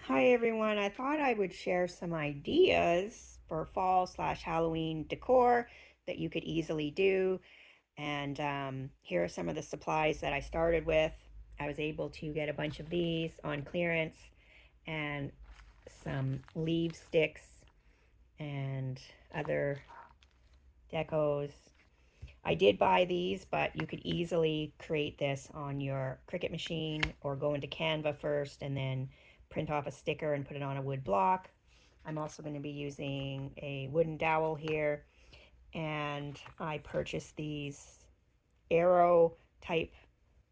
Hi everyone, I thought I would share some ideas for fall slash Halloween decor that you could easily do. And here are some of the supplies that I started with. I was able to get a bunch of these on clearance and some leaf sticks and other decos. I did buy these, but you could easily create this on your Cricut machine or go into Canva first and then print off a sticker and put it on a wood block. I'm also going to be using a wooden dowel here, and I purchased these arrow type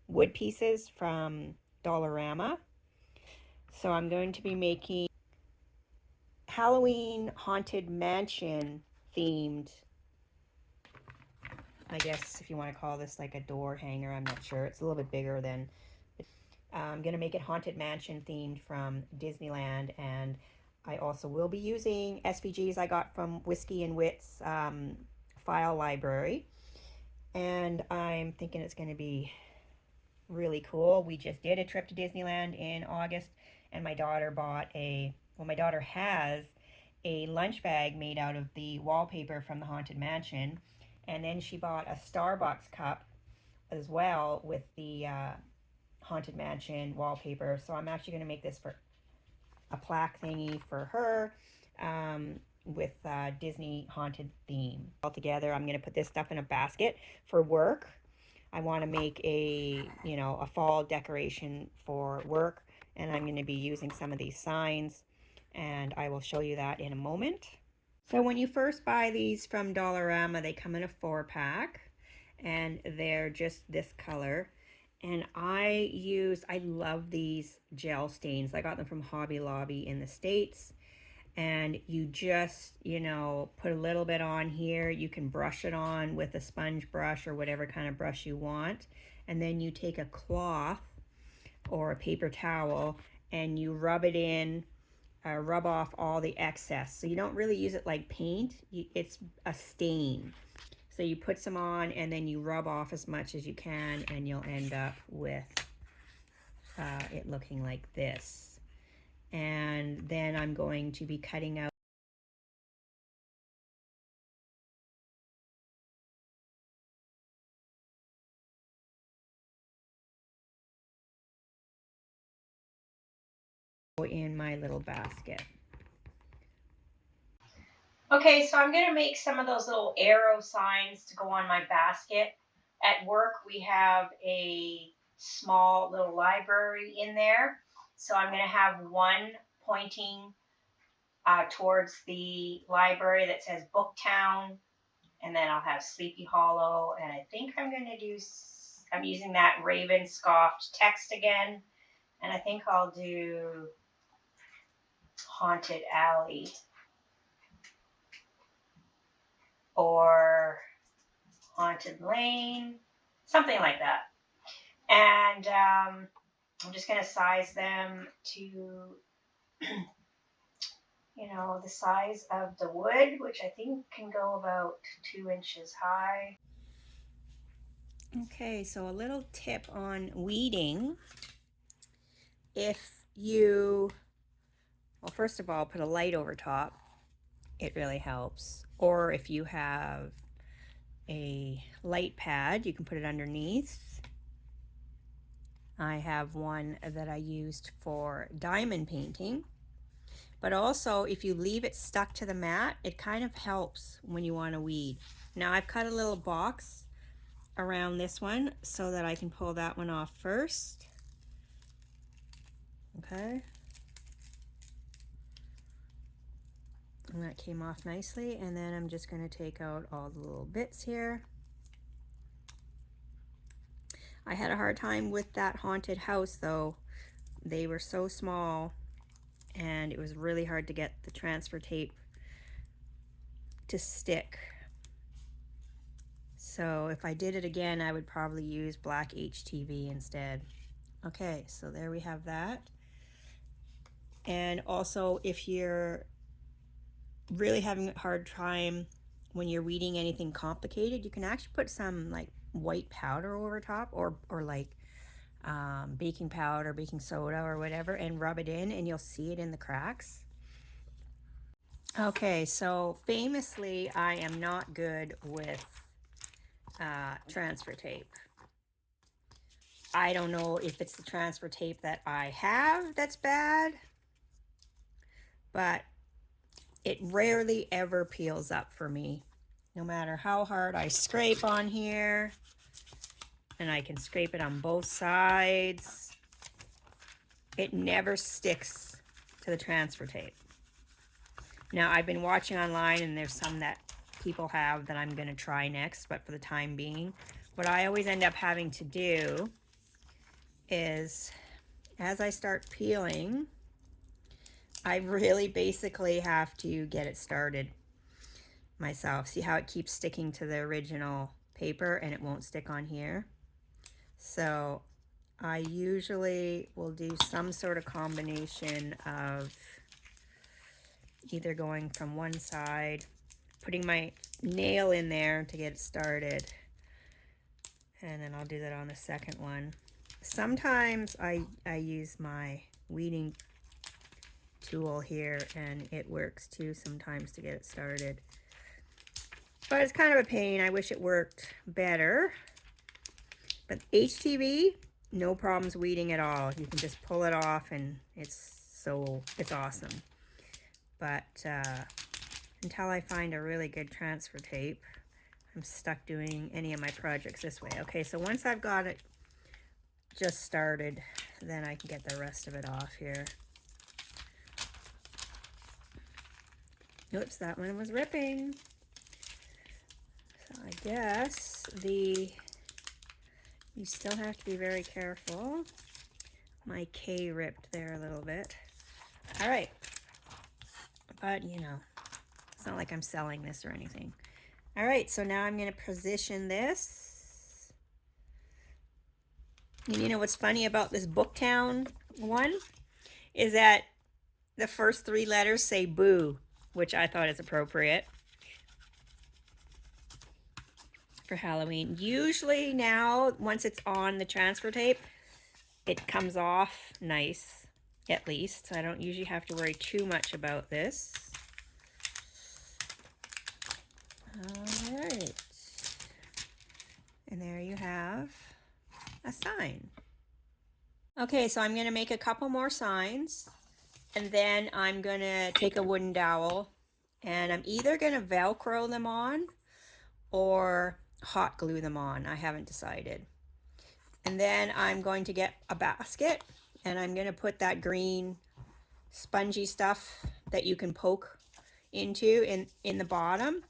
wood pieces from Dollarama. So I'm going to be making Halloween Haunted Mansion themed, I guess if you want to call this like a door hanger. I'm not sure. It's a little bit bigger than. I'm going to make it Haunted Mansion themed from Disneyland, and I also will be using SVGs I got from Whiskey and Wit's file library, and I'm thinking it's going to be really cool. We just did a trip to Disneyland in August, and my daughter my daughter has a lunch bag made out of the wallpaper from the Haunted Mansion, and then she bought a Starbucks cup as well with the Haunted Mansion wallpaper. So I'm actually going to make this for a plaque thingy for her with Disney haunted theme. All together, I'm going to put this stuff in a basket for work. I want to make a fall decoration for work, and I'm going to be using some of these signs, and I will show you that in a moment. So when you first buy these from Dollarama, they come in a 4-pack, and they're just this color. And I love these gel stains. I got them from Hobby Lobby in the States. And you just, put a little bit on here. You can brush it on with a sponge brush or whatever kind of brush you want. And then you take a cloth or a paper towel and you rub it in, rub off all the excess. So you don't really use it like paint. It's a stain. So you put some on and then you rub off as much as you can, and you'll end up with it looking like this. And then I'm going to be cutting out in my little basket. Okay, so I'm going to make some of those little arrow signs to go on my basket. At work, we have a small little library in there. So I'm going to have one pointing towards the library that says Booktown, and then I'll have Sleepy Hollow, and I think I'm using that Raven Scoffed text again, and I think I'll do Haunted Alley or Haunted Lane, something like that. And I'm just going to size them to, the size of the wood, which I think can go about 2 inches high. Okay, so a little tip on weeding. If you, well, first of all, put a light over top, it really helps. Or if you have a light pad, you can put it underneath. I have one that I used for diamond painting. But also, if you leave it stuck to the mat, it kind of helps when you want to weed. Now I've cut a little box around this one so that I can pull that one off first. Okay. And that came off nicely. And then I'm just going to take out all the little bits here. I had a hard time with that haunted house though. They were so small and it was really hard to get the transfer tape to stick. So if I did it again, I would probably use black HTV instead. Okay, so there we have that. And also, if you're really having a hard time when you're weeding anything complicated, you can actually put some like white powder over top, or like baking powder, baking soda or whatever, and rub it in, and you'll see it in the cracks. Okay, so famously, I am not good with transfer tape. I don't know if it's the transfer tape that I have that's bad, but it rarely ever peels up for me. No matter how hard I scrape on here, and I can scrape it on both sides, it never sticks to the transfer tape. Now, I've been watching online, and there's some that people have that I'm going to try next, but for the time being, what I always end up having to do is, as I start peeling, I really basically have to get it started myself. See how it keeps sticking to the original paper and it won't stick on here? So I usually will do some sort of combination of either going from one side, putting my nail in there to get it started, and then I'll do that on the second one. Sometimes I use my weeding tool here, and it works too sometimes to get it started. But it's kind of a pain. I wish it worked better. But HTV, no problems weeding at all. You can just pull it off, and it's awesome. But until I find a really good transfer tape, I'm stuck doing any of my projects this way. Okay, so once I've got it just started, then I can get the rest of it off here. Oops, that one was ripping. So I guess you still have to be very careful. My K ripped there a little bit. All right. But, you know, it's not like I'm selling this or anything. All right, so now I'm going to position this. And you know what's funny about this Booktown one is that the first 3 letters say boo, which I thought is appropriate for Halloween. Usually now, once it's on the transfer tape, it comes off nice, at least. So I don't usually have to worry too much about this. All right. And there you have a sign. Okay, so I'm going to make a couple more signs, and then I'm going to take a wooden dowel, and I'm either going to Velcro them on or hot glue them on. I haven't decided. And then I'm going to get a basket, and I'm going to put that green spongy stuff that you can poke into in the bottom.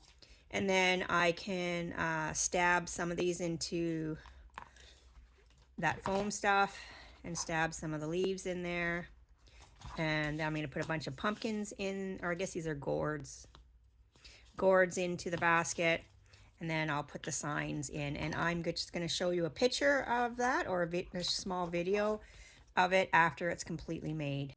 And then I can stab some of these into that foam stuff and stab some of the leaves in there. And I'm going to put a bunch of pumpkins in, or I guess these are gourds into the basket. And then I'll put the signs in. And I'm just going to show you a picture of that, or a small video of it after it's completely made.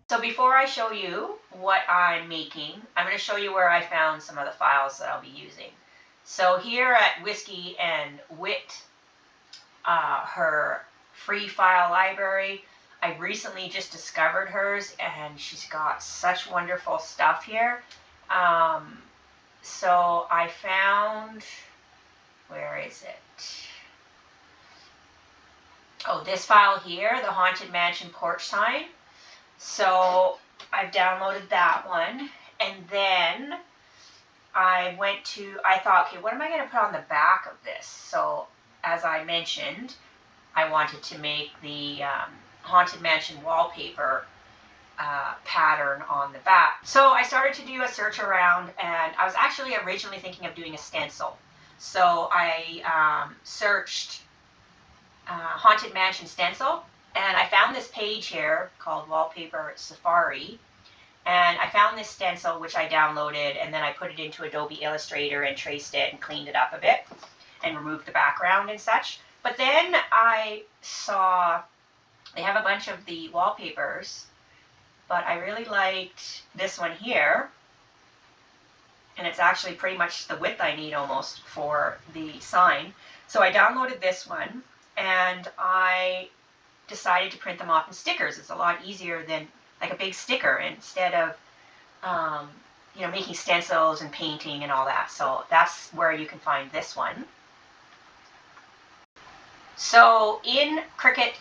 So before I show you what I'm making, I'm going to show you where I found some of the files that I'll be using. So here at Whiskey and Wit, her free file library, I recently just discovered hers, and she's got such wonderful stuff here. So I found, where is it? Oh, this file here, the Haunted Mansion porch sign. So I've downloaded that one, and then I thought, okay, what am I going to put on the back of this? So as I mentioned, I wanted to make the Haunted Mansion wallpaper pattern on the back. So I started to do a search around, and I was actually originally thinking of doing a stencil. So I searched Haunted Mansion stencil, and I found this page here called Wallpaper Safari, and I found this stencil which I downloaded, and then I put it into Adobe Illustrator and traced it and cleaned it up a bit and removed the background and such. But then I saw they have a bunch of the wallpapers, but I really liked this one here. and it's actually pretty much the width I need almost for the sign. So I downloaded this one, and I decided to print them off in stickers. It's a lot easier than like a big sticker instead of making stencils and painting and all that. So that's where you can find this one. So in Cricut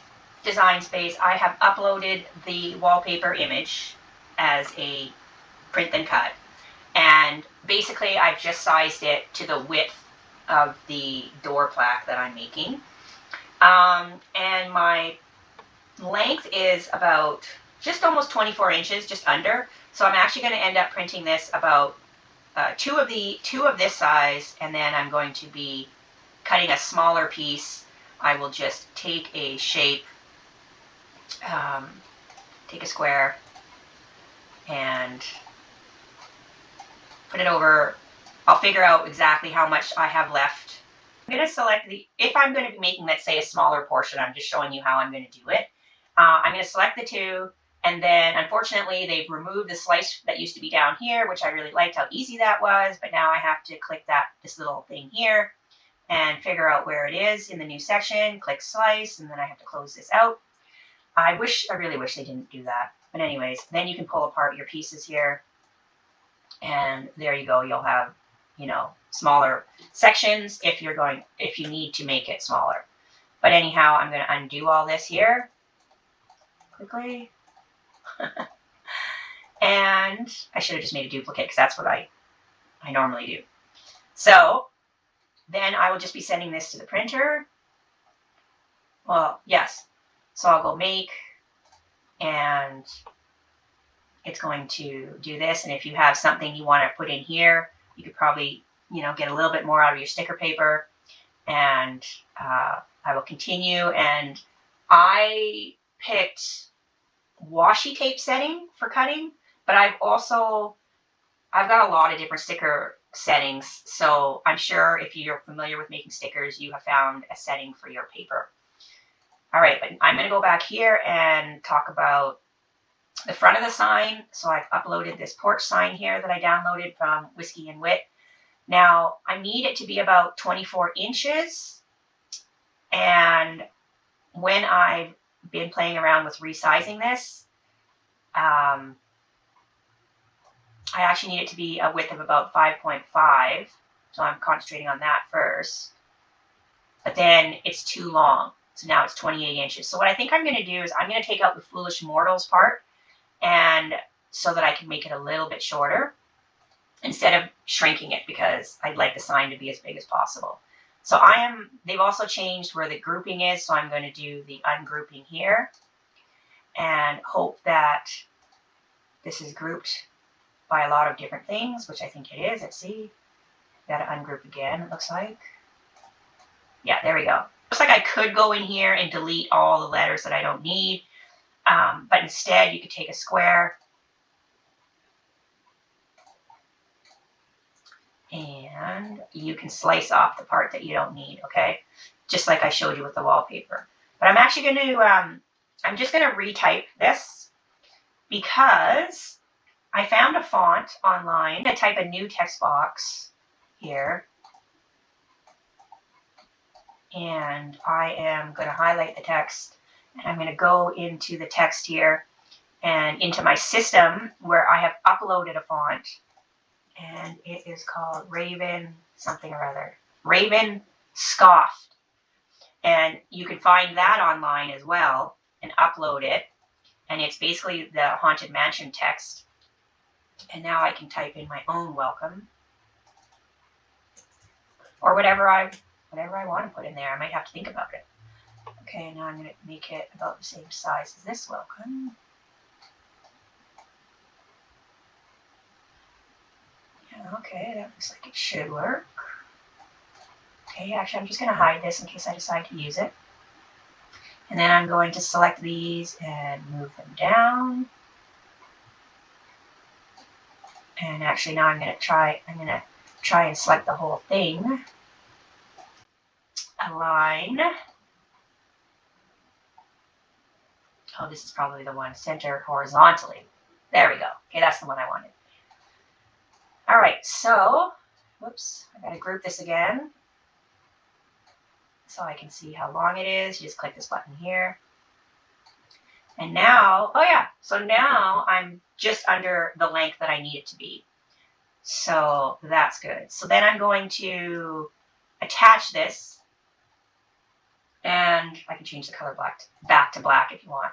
Design Space, I have uploaded the wallpaper image as a print and cut. And basically I've just sized it to the width of the door plaque that I'm making. And my length is about just almost 24 inches, just under. So I'm actually going to end up printing this about two of this size, and then I'm going to be cutting a smaller piece. I will just take a shape, take a square, and put it over. I'll figure out exactly how much I have left. I'm going to select if I'm going to be making, let's say, a smaller portion, I'm just showing you how I'm going to do it. I'm going to select the two, and then unfortunately they've removed the slice that used to be down here, which I really liked how easy that was, but now I have to click this little thing here and figure out where it is in the new section, click slice, and then I have to close this out. I really wish they didn't do that. But anyways, then you can pull apart your pieces here, and there you go. You'll have, smaller sections if you need to make it smaller. But anyhow, I'm going to undo all this here quickly. And I should have just made a duplicate because that's what I normally do. So then I will just be sending this to the printer. Well, yes. So I'll go make, and it's going to do this. And if you have something you want to put in here, you could probably, get a little bit more out of your sticker paper. And I will continue. And I picked washi tape setting for cutting, but I've got a lot of different sticker settings. So I'm sure if you're familiar with making stickers, you have found a setting for your paper. All right, but I'm going to go back here and talk about the front of the sign. So I've uploaded this porch sign here that I downloaded from Whiskey and Wit. Now I need it to be about 24 inches. And when I've been playing around with resizing this, I actually need it to be a width of about 5.5. So I'm concentrating on that first. But then it's too long. So now it's 28 inches. So what I think I'm going to do is I'm going to take out the Foolish Mortals part, and so that I can make it a little bit shorter instead of shrinking it, because I'd like the sign to be as big as possible. So they've also changed where the grouping is. So I'm going to do the ungrouping here and hope that this is grouped by a lot of different things, which I think it is. Let's see. Got to ungroup again, it looks like. Yeah, there we go. Looks like I could go in here and delete all the letters that I don't need. But instead, you could take a square and you can slice off the part that you don't need, okay? Just like I showed you with the wallpaper. But I'm actually going to, I'm just going to retype this because I found a font online. I type a new text box here. And I am going to highlight the text. And I'm going to go into the text here and into my system where I have uploaded a font. And it is called Raven something or other. Raven Scoffed. And you can find that online as well and upload it. And it's basically the Haunted Mansion text. And now I can type in my own welcome. Or whatever I want to put in there. I might have to think about it. Okay, now I'm going to make it about the same size as this welcome. Yeah, okay, that looks like it should work. Okay, actually I'm just going to hide this in case I decide to use it. And then I'm going to select these and move them down. And actually now I'm going to try and select the whole thing. Align. Oh, this is probably the one. Center horizontally. There we go. Okay, that's the one I wanted. All right, so, whoops, I gotta group this again so I can see how long it is. You just click this button here. And now, oh yeah, so now I'm just under the length that I need it to be. So that's good. So then I'm going to attach this, and I can change the color back to black if you want,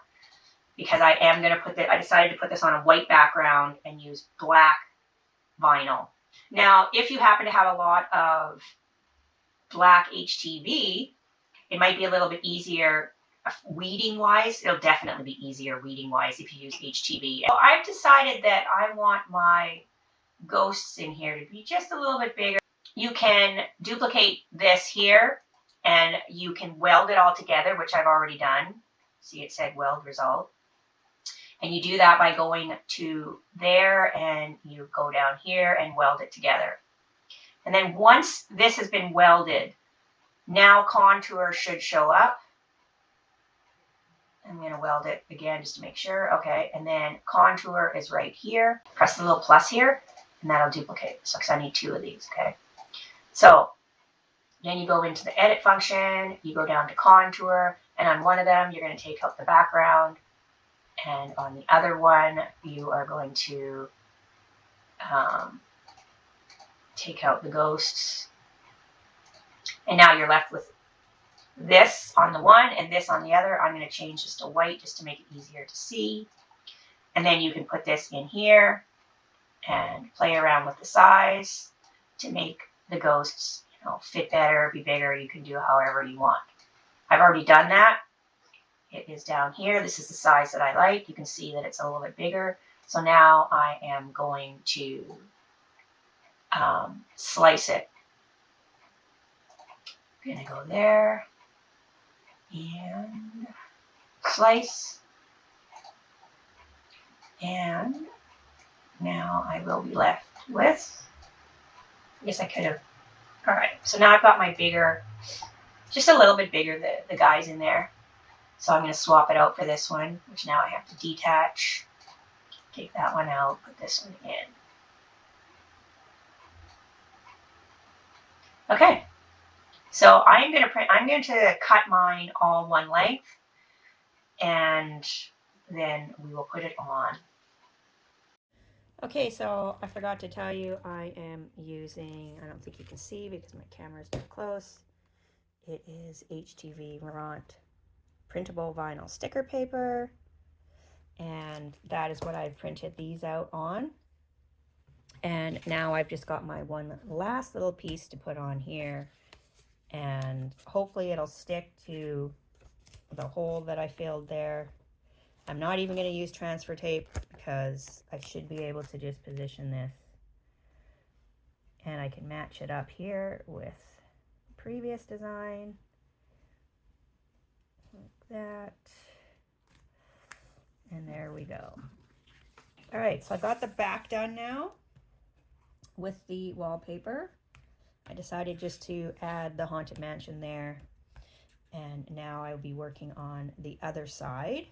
because I am going to I decided to put this on a white background and use black vinyl. Now, if you happen to have a lot of black HTV, it might be a little bit easier weeding wise. It'll definitely be easier weeding wise if you use HTV. So I've decided that I want my ghosts in here to be just a little bit bigger. You can duplicate this here and you can weld it all together, which I've already done. See, it said weld result. And you do that by going to there and you go down here and weld it together. And then once this has been welded, now contour should show up. I'm going to weld it again just to make sure. Okay, and then contour is right here. Press the little plus here, and that'll duplicate. So, because I need 2 of these, okay? So, then you go into the edit function, you go down to contour, and on one of them, you're going to take out the background, and on the other one, you are going to take out the ghosts. And now you're left with this on the one and this on the other. I'm going to change this to white just to make it easier to see. And then you can put this in here and play around with the size to make the ghosts, fit better, be bigger. You can do however you want. I've already done that. It is down here. This is the size that I like. You can see that it's a little bit bigger. So now I am going to slice it. I'm going to go there and slice. And now I will be left with, I guess I could have, all right. So now I've got my bigger, just a little bit bigger, the guys in there. So I'm going to swap it out for this one, which now I have to detach. Take that one out, put this one in. Okay. So I'm going to cut mine all one length, and then we will put it on. Okay, so I forgot to tell you I am using, I don't think you can see because my camera is too close. It is HTV Vermont printable vinyl sticker paper, and that is what I've printed these out on. And now I've just got my one last little piece to put on here, and hopefully it'll stick to the hole that I filled there. I'm not even going to use transfer tape because I should be able to just position this, and I can match it up here with the previous design like that, and there we go. All right, so I got the back done now with the wallpaper. I decided just to add the Haunted Mansion there, and now I'll be working on the other side.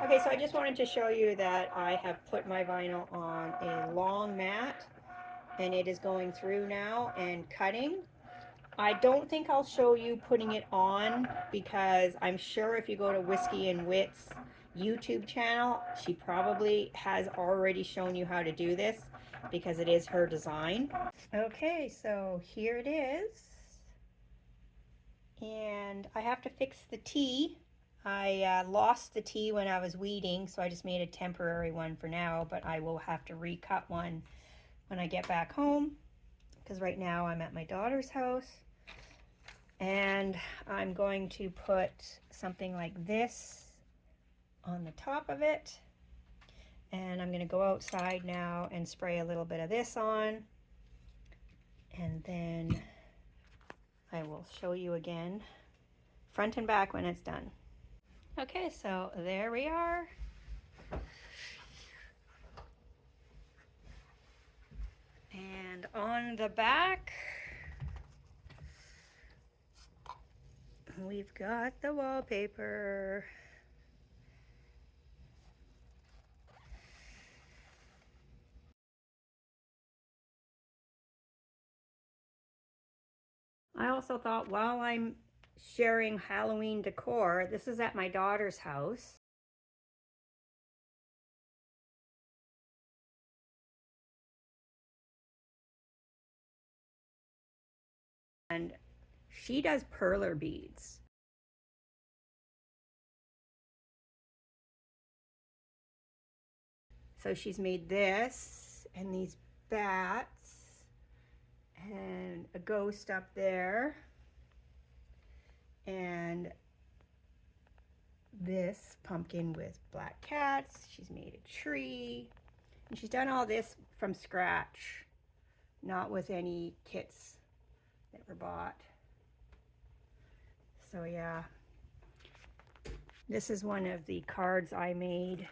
Okay, so I just wanted to show you that I have put my vinyl on a long mat, and it is going through now and cutting. I don't think I'll show you putting it on because I'm sure if you go to Whiskey and Wit's YouTube channel, she probably has already shown you how to do this because it is her design. Okay, so here it is. And I have to fix the T. I lost the T when I was weeding, so I just made a temporary one for now, but I will have to recut one when I get back home because right now I'm at my daughter's house. And I'm going to put something like this on the top of it. And I'm going to go outside now and spray a little bit of this on. And then I will show you again, front and back when it's done. Okay, so there we are. And on the back, we've got the wallpaper. I also thought while I'm sharing Halloween decor, this is at my daughter's house. And she does perler beads. So she's made this and these bats and a ghost up there and this pumpkin with black cats. She's made a tree and she's done all this from scratch, not with any kits that were bought. So yeah, this is one of the cards I made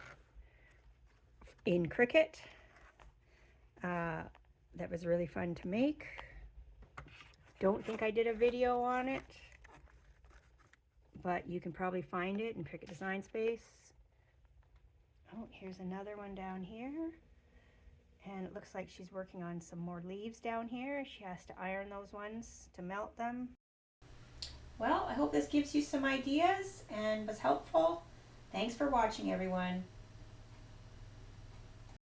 in Cricut. That was really fun to make. Don't think I did a video on it, but you can probably find it in Cricut Design Space. Oh, here's another one down here. And it looks like she's working on some more leaves down here. She has to iron those ones to melt them. Well, I hope this gives you some ideas and was helpful. Thanks for watching, everyone.